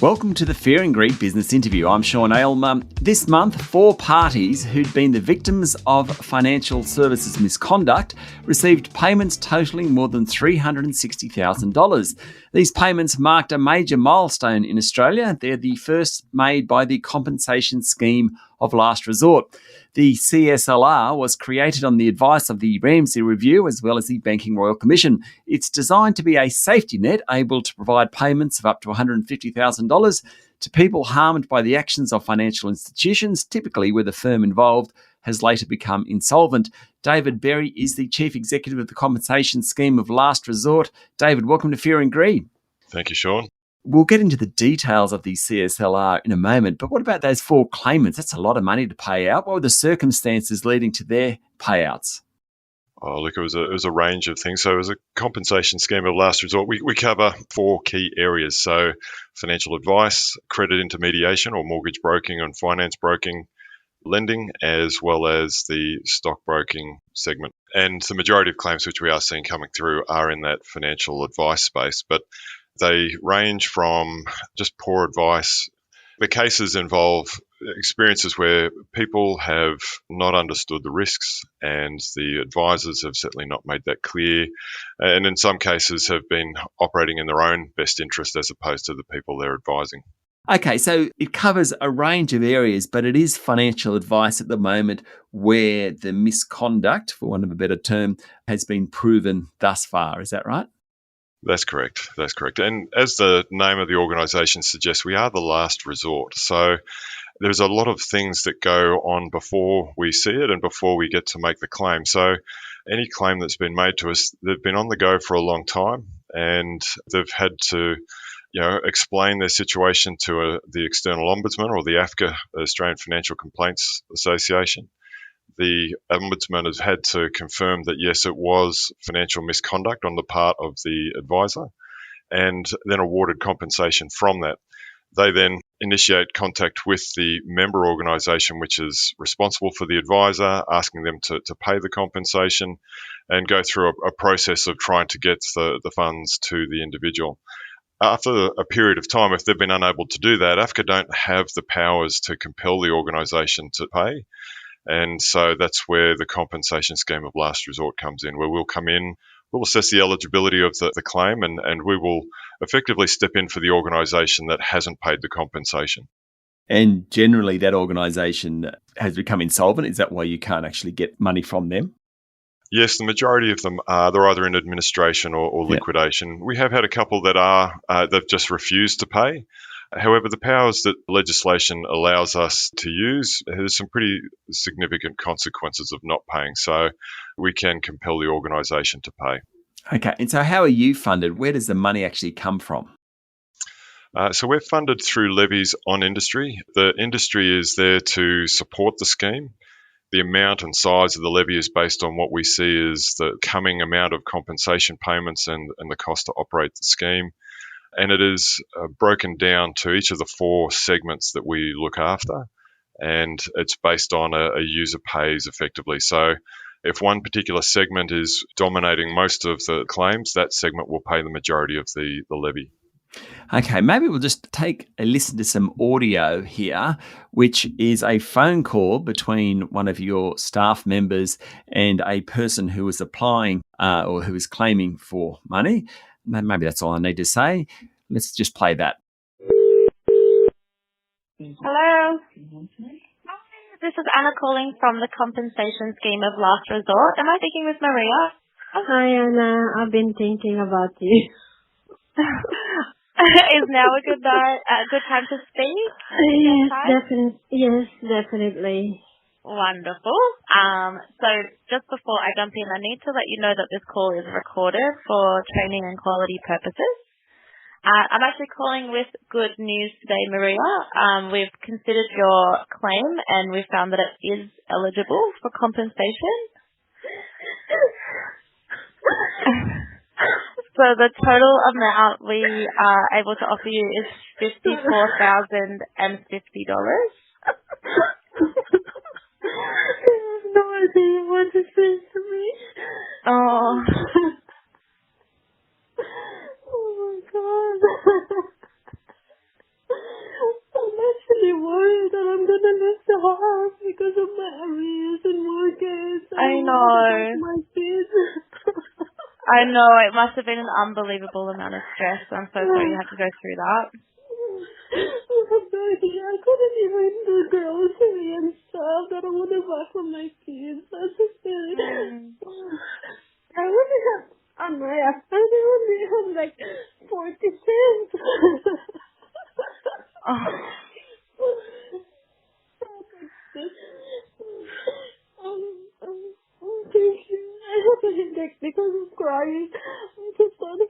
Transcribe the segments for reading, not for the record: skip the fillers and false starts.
Welcome to the Fear and Greed Business Interview. I'm Sean Aylmer. This month, 4 parties who'd been the victims of financial services misconduct received payments totalling more than $360,000. These payments marked a major milestone in Australia. They're the first made by the Compensation Scheme of Last Resort. The CSLR was created on the advice of the Ramsay Review as well as the Banking Royal Commission. It's designed to be a safety net able to provide payments of up to $150,000 to people harmed by the actions of financial institutions, typically where the firm involved has later become insolvent. David Berry is the Chief Executive of the Compensation Scheme of Last Resort. David, welcome to Fear and Greed. Thank you, Sean. We'll get into the details of the CSLR in a moment, but what about those 4 claimants? That's a lot of money to pay out. What were the circumstances leading to their payouts? Oh, look, it was a range of things. So as a compensation scheme of last resort, we cover 4 key areas. So financial advice, credit intermediation or mortgage broking and finance broking, lending, as well as the stockbroking segment. And the majority of claims which we are seeing coming through are in that financial advice space, but they range from just poor advice. The cases involve experiences where people have not understood the risks and the advisors have certainly not made that clear, and in some cases have been operating in their own best interest as opposed to the people they're advising. Okay, so it covers a range of areas, but it is financial advice at the moment where the misconduct, for want of a better term, has been proven thus far. Is that right? That's correct. And as the name of the organisation suggests, we are the last resort. So there's a lot of things that go on before we see it and before we get to make the claim. So any claim that's been made to us, they've been on the go for a long time and they've had to explain their situation to the external ombudsman or the AFCA, Australian Financial Complaints Association. The ombudsman has had to confirm that, yes, it was financial misconduct on the part of the advisor and then awarded compensation from that. They then initiate contact with the member organisation, which is responsible for the advisor, asking them to pay the compensation and go through a process of trying to get the funds to the individual. After a period of time, if they've been unable to do that, AFCA don't have the powers to compel the organisation to pay. And so that's where the compensation scheme of last resort comes in, where we'll come in, we'll assess the eligibility of the claim, and we will effectively step in for the organisation that hasn't paid the compensation. And generally that organisation has become insolvent. Is that why you can't actually get money from them? Yes, the majority of them are. They're either in administration or liquidation. We have had a couple that they've just refused to pay. However, the powers that legislation allows us to use, there's some pretty significant consequences of not paying. So we can compel the organisation to pay. Okay, and so how are you funded? Where does the money actually come from? So we're funded through levies on industry. The industry is there to support the scheme. The amount and size of the levy is based on what we see as the coming amount of compensation payments and the cost to operate the scheme. And it is broken down to each of the 4 segments that we look after, and it's based on a user pays effectively. So if one particular segment is dominating most of the claims, that segment will pay the majority of the levy. Okay, maybe we'll just take a listen to some audio here, which is a phone call between one of your staff members and a person who is applying or who is claiming for money. Maybe that's all I need to say. Let's just play that. Hello. This is Anna calling from the Compensation Scheme of Last Resort. Am I speaking with Maria? Hi, Anna. I've been thinking about you. Is now a good time to speak? Yes, definitely. Wonderful. So just before I jump in, I need to let you know that this call is recorded for training and quality purposes. I'm actually calling with good news today, Maria. We've considered your claim and we've found that it is eligible for compensation. So the total amount we are able to offer you is $54,050. No idea what this is to me. Oh. Oh my God. because of my arrears and mortgage. I know. My kids. I know, it must have been an unbelievable amount of stress. I'm so sorry you had to go through that. I couldn't even do grocery and stuff that I want to buy for my kids. I just I only have on my account. I only have like 40 cents. Oh. Thank you. I have a headache because I'm crying. I'm so sorry.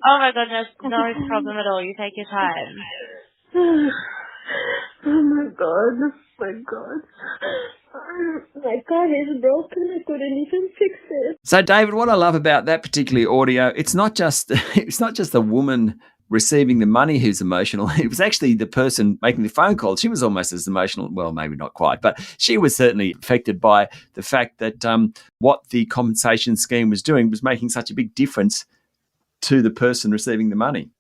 Oh my goodness, no problem at all. You take your time. Oh my god. My car is broken. I couldn't even fix it. So, David, what I love about that particular audio, it's not just the woman receiving the money who's emotional. It was actually the person making the phone call. She was almost as emotional. Well, maybe not quite, but she was certainly affected by the fact that what the compensation scheme was doing was making such a big difference to the person receiving the money.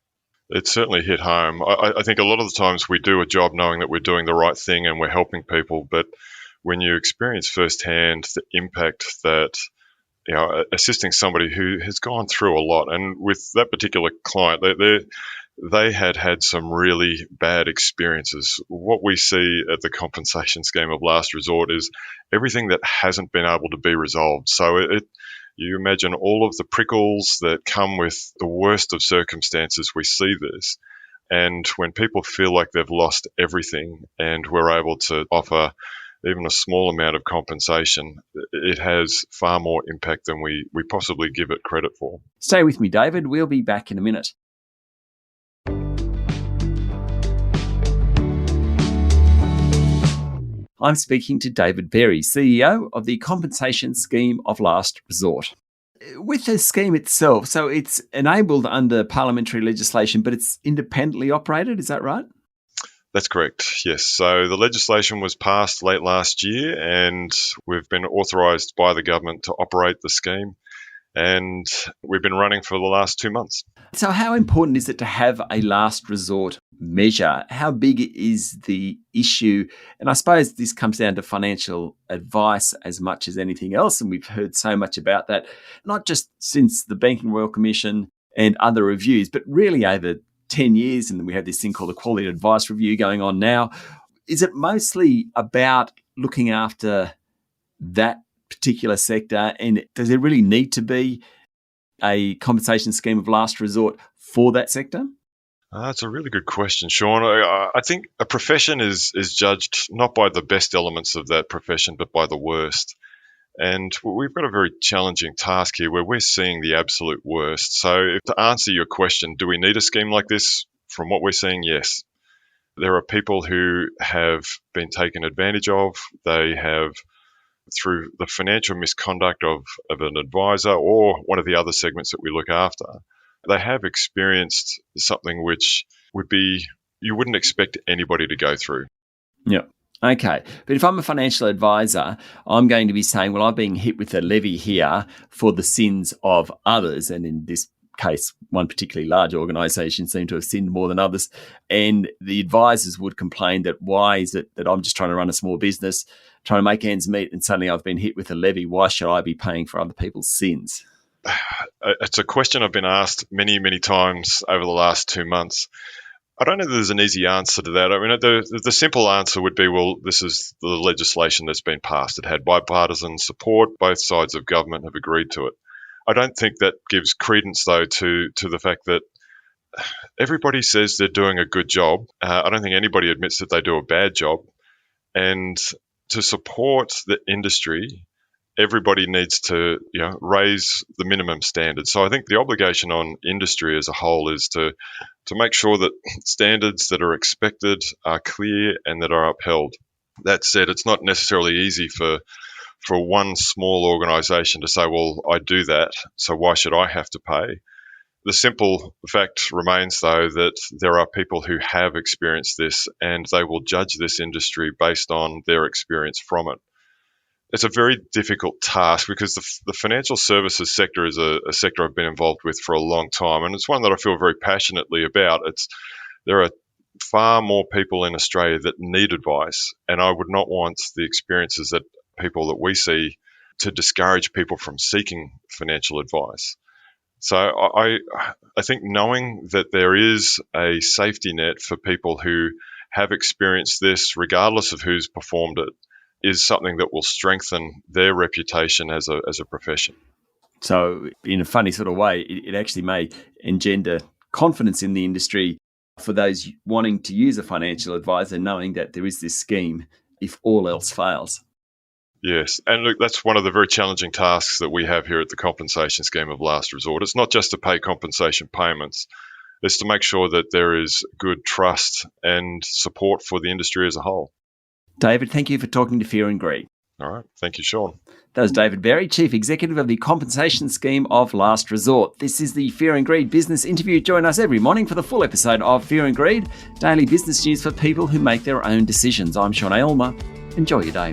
It certainly hit home. I think a lot of the times we do a job knowing that we're doing the right thing and we're helping people, but when you experience firsthand the impact that, assisting somebody who has gone through a lot, and with that particular client, they had some really bad experiences. What we see at the compensation scheme of last resort is everything that hasn't been able to be resolved. So you imagine all of the prickles that come with the worst of circumstances. We see this. And when people feel like they've lost everything and we're able to offer even a small amount of compensation, it has far more impact than we possibly give it credit for. Stay with me, David. We'll be back in a minute. I'm speaking to David Berry, CEO of the Compensation Scheme of Last Resort. With the scheme itself, so it's enabled under parliamentary legislation, but it's independently operated, is that right? That's correct, yes. So the legislation was passed late last year and we've been authorised by the government to operate the scheme, and we've been running for the last 2 months. So how important is it to have a last resort measure? How big is the issue? And I suppose this comes down to financial advice as much as anything else, and we've heard so much about that, not just since the Banking Royal Commission and other reviews, but really over 10 years, and then we have this thing called the Quality Advice Review going on now. Is it mostly about looking after that particular sector, and does there really need to be a compensation scheme of last resort for that sector? That's a really good question, Sean. I think a profession is judged not by the best elements of that profession, but by the worst. And we've got a very challenging task here where we're seeing the absolute worst. So to answer your question, do we need a scheme like this? From what we're seeing, yes. There are people who have been taken advantage of. They have, through the financial misconduct of an advisor or one of the other segments that we look after, they have experienced something which you wouldn't expect anybody to go through. Yeah. Okay. But if I'm a financial advisor, I'm going to be saying, well, I've been hit with a levy here for the sins of others. And in this case, one particularly large organisation seemed to have sinned more than others. And the advisors would complain that why is it that I'm just trying to run a small business, trying to make ends meet, and suddenly I've been hit with a levy. Why should I be paying for other people's sins? It's a question I've been asked many, many times over the last 2 months. I don't know that there's an easy answer to that. I mean, the simple answer would be, well, this is the legislation that's been passed. It had bipartisan support. Both sides of government have agreed to it. I don't think that gives credence, though, to the fact that everybody says they're doing a good job. I don't think anybody admits that they do a bad job. And to support the industry, everybody needs to raise the minimum standard. So I think the obligation on industry as a whole is to make sure that standards that are expected are clear and that are upheld. That said, it's not necessarily easy for one small organisation to say, well, I do that, so why should I have to pay? The simple fact remains, though, that there are people who have experienced this and they will judge this industry based on their experience from it. It's a very difficult task because the financial services sector is a sector I've been involved with for a long time, and it's one that I feel very passionately about. There are far more people in Australia that need advice, and I would not want the experiences that people that we see to discourage people from seeking financial advice. So I think knowing that there is a safety net for people who have experienced this, regardless of who's performed it, is something that will strengthen their reputation as a profession. So in a funny sort of way, it actually may engender confidence in the industry for those wanting to use a financial advisor, knowing that there is this scheme if all else fails. Yes, and look, that's one of the very challenging tasks that we have here at the compensation scheme of last resort. It's not just to pay compensation payments, it's to make sure that there is good trust and support for the industry as a whole. David, thank you for talking to Fear and Greed. All right, thank you, Sean. That was David Berry, Chief Executive of the Compensation Scheme of Last Resort. This is the Fear and Greed Business Interview. Join us every morning for the full episode of Fear and Greed, daily business news for people who make their own decisions. I'm Sean Aylmer. Enjoy your day.